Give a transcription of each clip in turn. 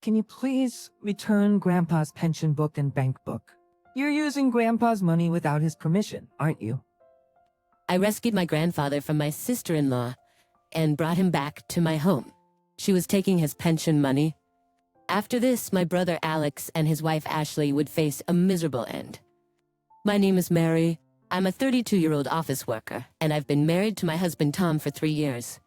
can you please return Grandpa's pension book and bank book? You're using Grandpa's money without his permission, aren't you? I rescued my grandfather from my sister-in-law and brought him back to my home. She was taking his pension money. After this, my brother Alex and his wife Ashley would face a miserable end. My name is Mary. I'm a 32-year-old office worker, and I've been married to my husband Tom for 3 years.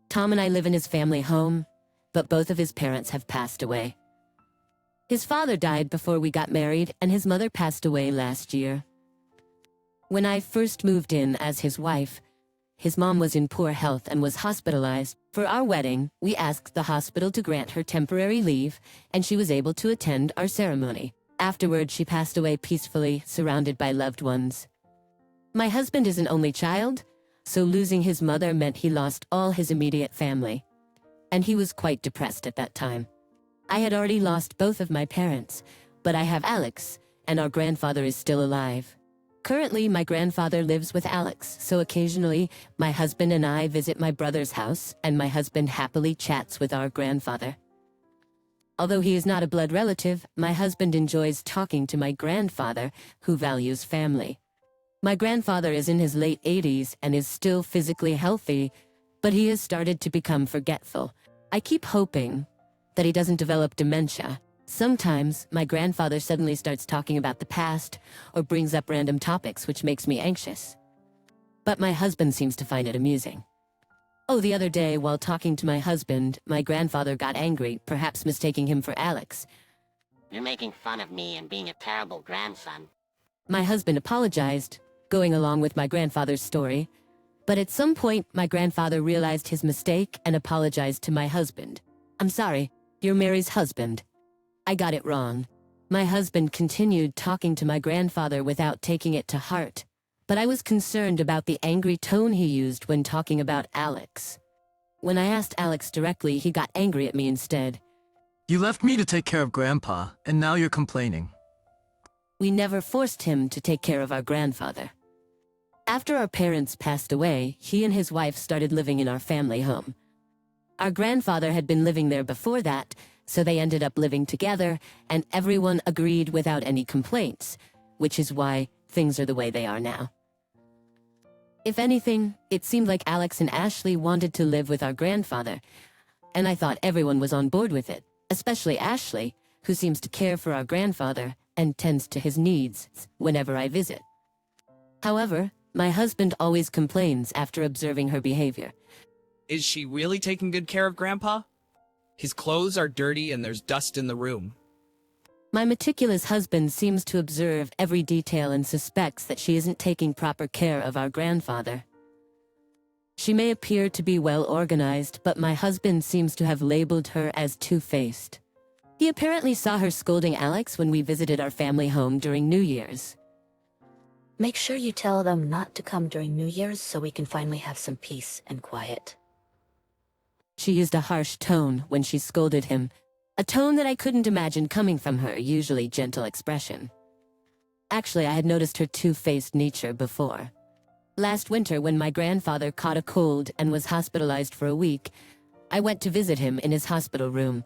Tom and I live in his family home, but both of his parents have passed away. His father died before we got married, and his mother passed away last year. When I first moved in as his wife, his mom was in poor health and was hospitalized. For our wedding, we asked the hospital to grant her temporary leave, and she was able to attend our ceremony. Afterward, she passed away peacefully, surrounded by loved ones. My husband is an only child, so losing his mother meant he lost all his immediate family, and he was quite depressed at that time. I had already lost both of my parents, but I have Alex, and our grandfather is still alive. Currently, my grandfather lives with Alex, so occasionally, my husband and I visit my brother's house, and my husband happily chats with our grandfather. Although he is not a blood relative, my husband enjoys talking to my grandfather, who values family. My grandfather is in his late 80s and is still physically healthy, but he has started to become forgetful. I keep hoping that he doesn't develop dementia. Sometimes, my grandfather suddenly starts talking about the past or brings up random topics, which makes me anxious. But my husband seems to find it amusing. Oh, the other day, while talking to my husband, my grandfather got angry, perhaps mistaking him for Alex. You're making fun of me and being a terrible grandson. My husband apologized, going along with my grandfather's story. But at some point, my grandfather realized his mistake and apologized to my husband. I'm sorry, you're Mary's husband. I got it wrong. My husband continued talking to my grandfather without taking it to heart, but I was concerned about the angry tone he used when talking about Alex. When I asked Alex directly, he got angry at me instead. You left me to take care of Grandpa, and now you're complaining. We never forced him to take care of our grandfather. After our parents passed away, he and his wife started living in our family home. Our grandfather had been living there before that, so they ended up living together, and everyone agreed without any complaints, which is why things are the way they are now. If anything, it seemed like Alex and Ashley wanted to live with our grandfather, and I thought everyone was on board with it, especially Ashley, who seems to care for our grandfather and tends to his needs whenever I visit. However, my husband always complains after observing her behavior. Is she really taking good care of Grandpa? His clothes are dirty and there's dust in the room. My meticulous husband seems to observe every detail and suspects that she isn't taking proper care of our grandfather. She may appear to be well organized, but my husband seems to have labeled her as two-faced. He apparently saw her scolding Alex when we visited our family home during New Year's. Make sure you tell them not to come during New Year's so we can finally have some peace and quiet. She used a harsh tone when she scolded him, a tone that I couldn't imagine coming from her usually gentle expression. Actually, I had noticed her two-faced nature before. Last winter, when my grandfather caught a cold and was hospitalized for a week, I went to visit him in his hospital room.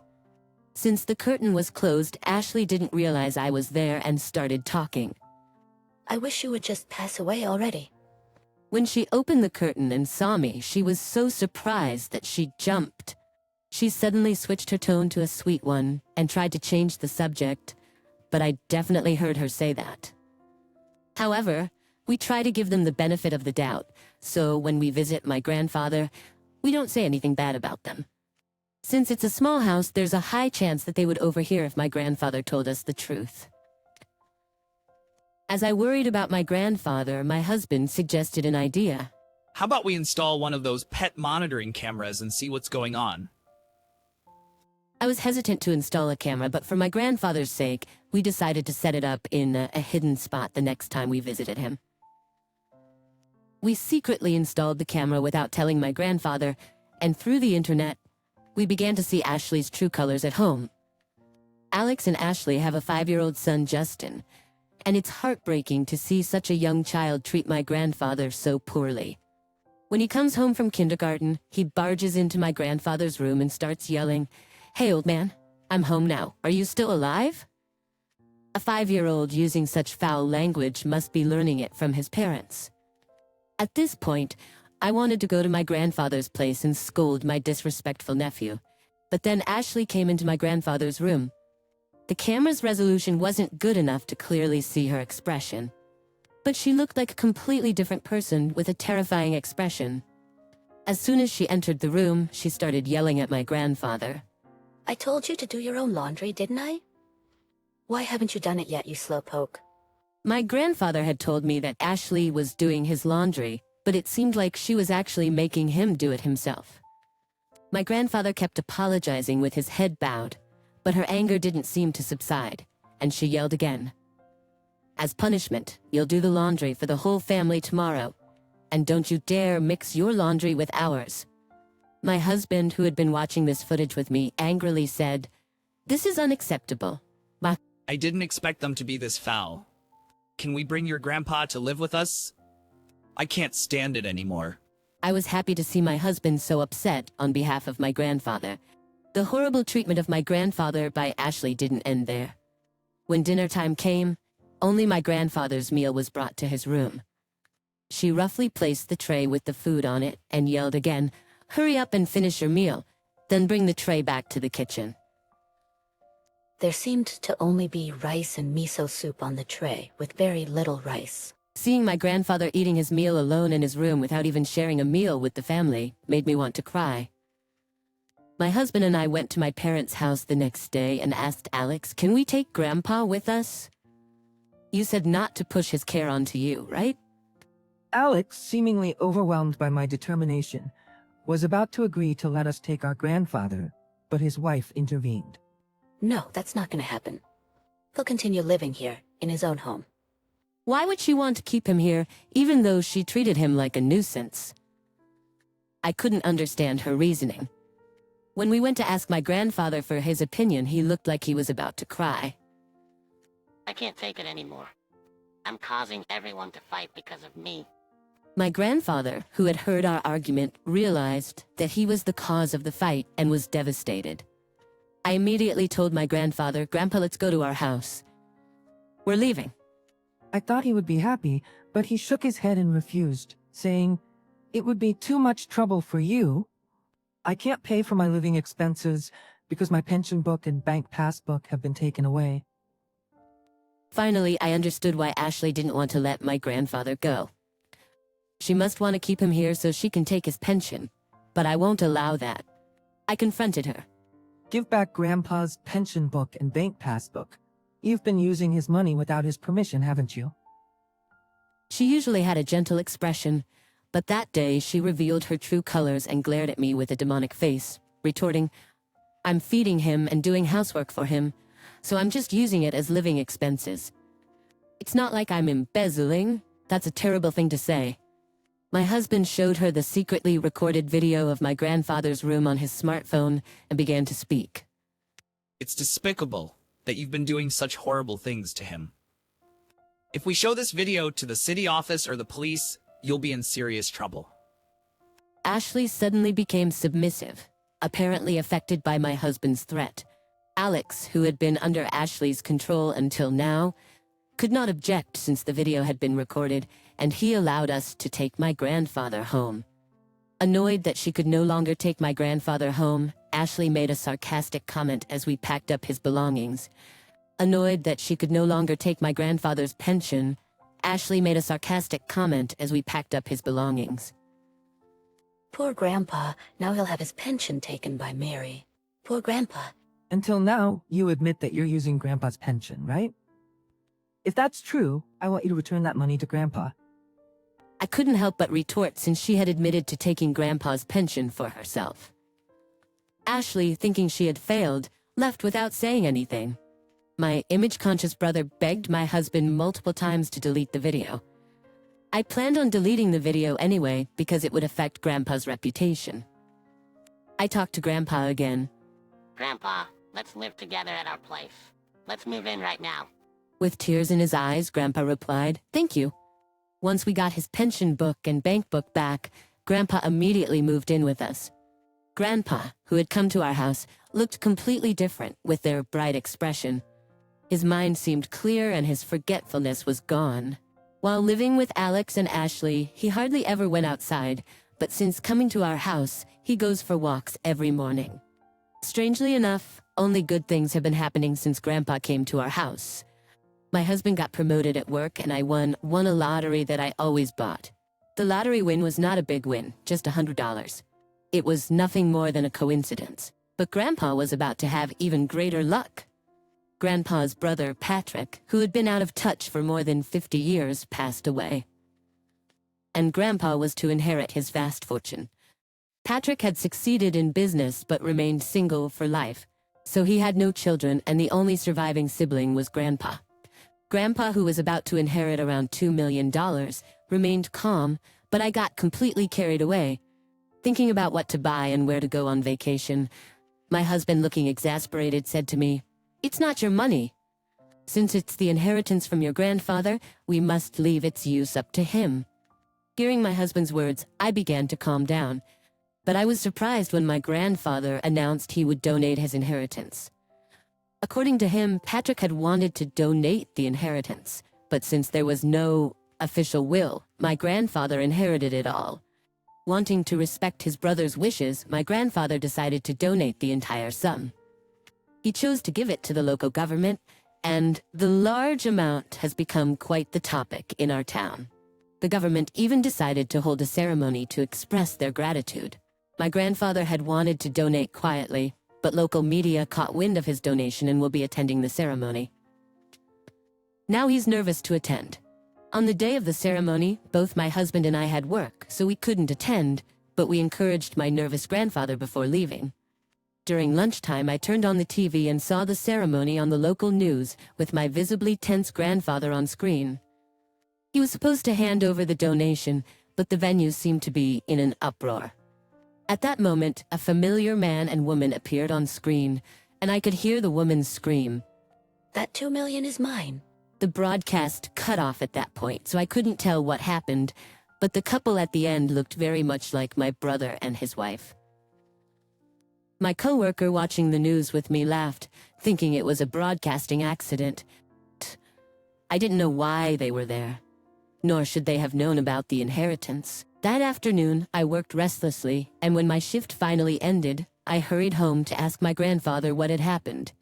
Since the curtain was closed, Ashley didn't realize I was there and started talking. I wish you would just pass away already. When she opened the curtain and saw me, she was so surprised that she jumped. She suddenly switched her tone to a sweet one and tried to change the subject, but I definitely heard her say that. However, we try to give them the benefit of the doubt, so when we visit my grandfather, we don't say anything bad about them. Since it's a small house, there's a high chance that they would overhear if my grandfather told us the truth. As I worried about my grandfather, my husband suggested an idea. How about we install one of those pet monitoring cameras and see what's going on? I was hesitant to install a camera, but for my grandfather's sake, we decided to set it up in a hidden spot the next time we visited him. We secretly installed the camera without telling my grandfather, and through the internet, we began to see Ashley's true colors at home. Alex and Ashley have a 5-year-old son, Justin, and it's heartbreaking to see such a young child treat my grandfather so poorly. When he comes home from kindergarten, he barges into my grandfather's room and starts yelling, "Hey, old man, I'm home now. Are you still alive? A 5-year-old using such foul language must be learning it from his parents. At this point, I wanted to go to my grandfather's place and scold my disrespectful nephew. But then Ashley came into my grandfather's room. The camera's resolution wasn't good enough to clearly see her expression. But she looked like a completely different person with a terrifying expression. As soon as she entered the room, she started yelling at my grandfather. I told you to do your own laundry, didn't I? Why haven't you done it yet, you slowpoke? My grandfather had told me that Ashley was doing his laundry, but it seemed like she was actually making him do it himself. My grandfather kept apologizing with his head bowed, but her anger didn't seem to subside, and she yelled again. As punishment, you'll do the laundry for the whole family tomorrow, and don't you dare mix your laundry with ours. My husband, who had been watching this footage with me, angrily said, "This is unacceptable." I didn't expect them to be this foul. Can we bring your grandpa to live with us? I can't stand it anymore. I was happy to see my husband so upset on behalf of my grandfather. The horrible treatment of my grandfather by Ashley didn't end there. When dinner time came, only my grandfather's meal was brought to his room. She roughly placed the tray with the food on it and yelled again, "Hurry up and finish your meal, then bring the tray back to the kitchen." There seemed to only be rice and miso soup on the tray, with very little rice. Seeing my grandfather eating his meal alone in his room without even sharing a meal with the family made me want to cry. My husband and I went to my parents' house the next day and asked Alex, "Can we take Grandpa with us? You said not to push his care onto you, right?" Alex, seemingly overwhelmed by my determination, was about to agree to let us take our grandfather, but his wife intervened. No, that's not gonna happen. He'll continue living here, in his own home. Why would she want to keep him here, even though she treated him like a nuisance? I couldn't understand her reasoning. When we went to ask my grandfather for his opinion, he looked like he was about to cry. I can't take it anymore. I'm causing everyone to fight because of me. My grandfather, who had heard our argument, realized that he was the cause of the fight and was devastated. I immediately told my grandfather, "Grandpa, let's go to our house. We're leaving." I thought he would be happy, but he shook his head and refused, saying, "It would be too much trouble for you. I can't pay for my living expenses because my pension book and bank passbook have been taken away." Finally, I understood why Ashley didn't want to let my grandfather go. She must want to keep him here so she can take his pension, but I won't allow that. I confronted her. Give back Grandpa's pension book and bank passbook. You've been using his money without his permission, haven't you? She usually had a gentle expression, but that day she revealed her true colors and glared at me with a demonic face, retorting, "I'm feeding him and doing housework for him, so I'm just using it as living expenses. It's not like I'm embezzling. That's a terrible thing to say." My husband showed her the secretly recorded video of my grandfather's room on his smartphone and began to speak. It's despicable that you've been doing such horrible things to him. If we show this video to the city office or the police, you'll be in serious trouble. Ashley suddenly became submissive, apparently affected by my husband's threat. Alex, who had been under Ashley's control until now, could not object since the video had been recorded, and he allowed us to take my grandfather home. Annoyed that she could no longer take my grandfather home, Ashley made a sarcastic comment as we packed up his belongings. Annoyed that she could no longer take my grandfather's pension, Ashley made a sarcastic comment as we packed up his belongings. Poor Grandpa, now he'll have his pension taken by Mary. Poor Grandpa. Until now, you admit that you're using Grandpa's pension, right? If that's true, I want you to return that money to Grandpa. I couldn't help but retort since she had admitted to taking Grandpa's pension for herself. Ashley, thinking she had failed, left without saying anything. My image-conscious brother begged my husband multiple times to delete the video. I planned on deleting the video anyway because it would affect Grandpa's reputation. I talked to Grandpa again. Grandpa, let's live together at our place. Let's move in right now. With tears in his eyes, Grandpa replied, "Thank you." Once we got his pension book and bank book back, Grandpa immediately moved in with us. Grandpa, who had come to our house, looked completely different with their bright expression. His mind seemed clear and his forgetfulness was gone. While living with Alex and Ashley, he hardly ever went outside, but since coming to our house, he goes for walks every morning. Strangely enough, only good things have been happening since Grandpa came to our house. My husband got promoted at work and I won a lottery that I always bought. The lottery win was not a big win, just $100. It was nothing more than a coincidence. But Grandpa was about to have even greater luck. Grandpa's brother, Patrick, who had been out of touch for more than 50 years, passed away. And Grandpa was to inherit his vast fortune. Patrick had succeeded in business but remained single for life, so he had no children and the only surviving sibling was Grandpa. Grandpa, who was about to inherit around $2 million, remained calm, but I got completely carried away. Thinking about what to buy and where to go on vacation, my husband, looking exasperated, said to me, "It's not your money. Since it's the inheritance from your grandfather, we must leave its use up to him." Hearing my husband's words, I began to calm down, but I was surprised when my grandfather announced he would donate his inheritance. According to him, Patrick had wanted to donate the inheritance, but since there was no official will, my grandfather inherited it all. Wanting to respect his brother's wishes, my grandfather decided to donate the entire sum. He chose to give it to the local government, and the large amount has become quite the topic in our town. The government even decided to hold a ceremony to express their gratitude. My grandfather had wanted to donate quietly, but local media caught wind of his donation and will be attending the ceremony. Now he's nervous to attend. On the day of the ceremony, both my husband and I had work, so we couldn't attend, but we encouraged my nervous grandfather before leaving. During lunchtime, I turned on the TV and saw the ceremony on the local news with my visibly tense grandfather on screen. He was supposed to hand over the donation, but the venue seemed to be in an uproar. At that moment, a familiar man and woman appeared on screen, and I could hear the woman scream, That $2 million is mine. The broadcast cut off at that point, so I couldn't tell what happened, but the couple at the end looked very much like my brother and his wife. My coworker watching the news with me laughed, thinking it was a broadcasting accident. I didn't know why they were there, nor should they have known about the inheritance. That afternoon, I worked restlessly, and when my shift finally ended, I hurried home to ask my grandfather what had happened.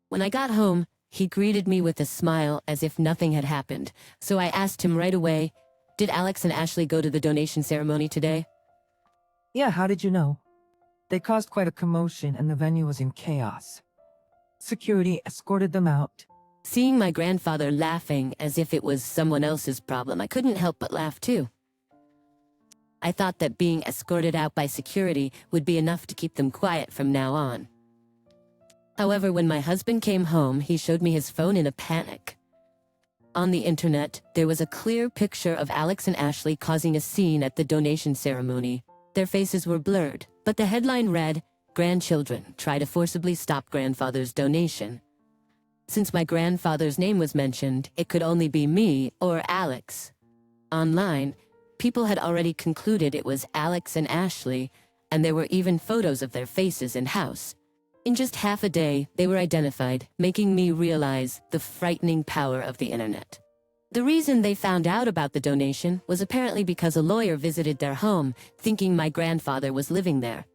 When I got home, he greeted me with a smile as if nothing had happened, so I asked him right away, "Did Alex and Ashley go to the donation ceremony today?" Yeah, how did you know? They caused quite a commotion and the venue was in chaos. Security escorted them out. Seeing my grandfather laughing as if it was someone else's problem, I couldn't help but laugh too. I thought that being escorted out by security would be enough to keep them quiet from now on. However, when my husband came home, he showed me his phone in a panic. On the internet, there was a clear picture of Alex and Ashley causing a scene at the donation ceremony. Their faces were blurred, but the headline read, "Grandchildren try to forcibly stop grandfather's donation." Since my grandfather's name was mentioned, it could only be me or Alex. Online, people had already concluded it was Alex and Ashley, and there were even photos of their faces in house. In just half a day, they were identified, making me realize the frightening power of the internet. The reason they found out about the donation was apparently because a lawyer visited their home, thinking my grandfather was living there.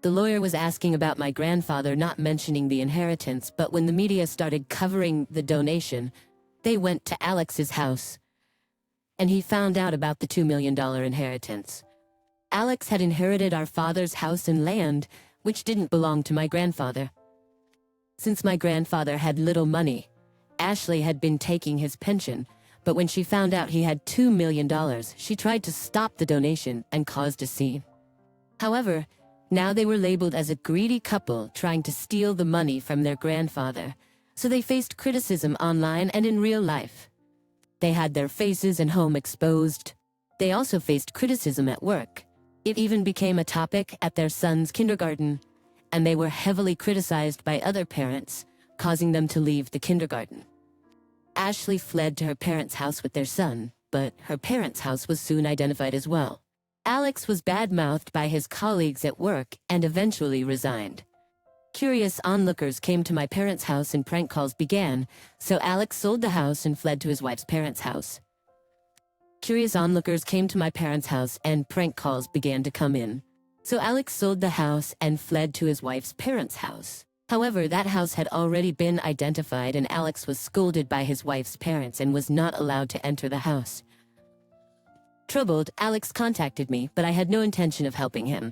The lawyer was asking about my grandfather not mentioning the inheritance, but when the media started covering the donation, they went to Alex's house, and he found out about the $2 million inheritance. Alex had inherited our father's house and land, which didn't belong to my grandfather. Since my grandfather had little money, Ashley had been taking his pension, but when she found out he had $2 million, she tried to stop the donation and caused a scene. However, now they were labeled as a greedy couple trying to steal the money from their grandfather, so they faced criticism online and in real life. They had their faces and home exposed. They also faced criticism at work. It even became a topic at their son's kindergarten, and they were heavily criticized by other parents, causing them to leave the kindergarten. Ashley fled to her parents' house with their son, but her parents' house was soon identified as well. Alex was bad-mouthed by his colleagues at work and eventually resigned. Curious onlookers came to my parents' house and prank calls began, so Alex sold the house and fled to his wife's parents' house. Curious onlookers came to my parents' house and prank calls began to come in. So Alex sold the house and fled to his wife's parents' house. However, that house had already been identified and Alex was scolded by his wife's parents and was not allowed to enter the house. Troubled, Alex contacted me, but I had no intention of helping him.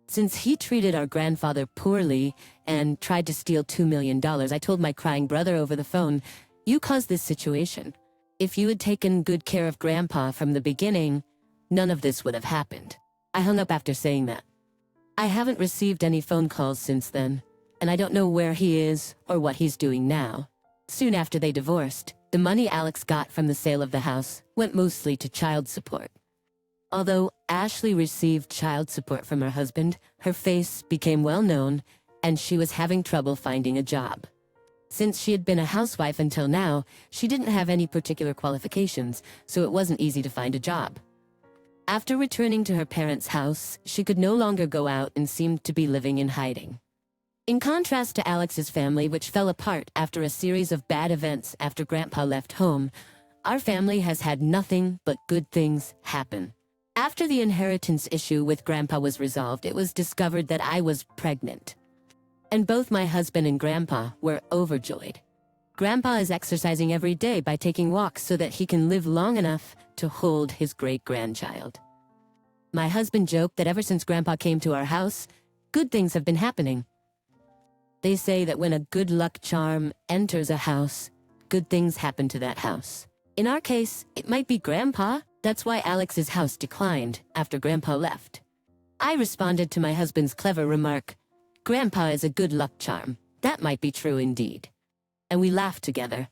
Since he treated our grandfather poorly and tried to steal $2 million, I told my crying brother over the phone, "You caused this situation. If you had taken good care of Grandpa from the beginning, none of this would have happened." I hung up after saying that. I haven't received any phone calls since then, and I don't know where he is or what he's doing now. Soon after they divorced, the money Alex got from the sale of the house went mostly to child support. Although Ashley received child support from her husband, her face became well known, and she was having trouble finding a job. Since she had been a housewife until now, she didn't have any particular qualifications, so it wasn't easy to find a job. After returning to her parents' house, she could no longer go out and seemed to be living in hiding. In contrast to Alex's family, which fell apart after a series of bad events after Grandpa left home, our family has had nothing but good things happen. After the inheritance issue with Grandpa was resolved, it was discovered that I was pregnant. And both my husband and Grandpa were overjoyed. Grandpa is exercising every day by taking walks so that he can live long enough to hold his great-grandchild. My husband joked that ever since Grandpa came to our house, good things have been happening. They say that when a good luck charm enters a house, good things happen to that house. In our case, it might be Grandpa. That's why Alex's house declined after Grandpa left. I responded to my husband's clever remark, "Grandpa is a good luck charm. That might be true indeed." And we laughed together.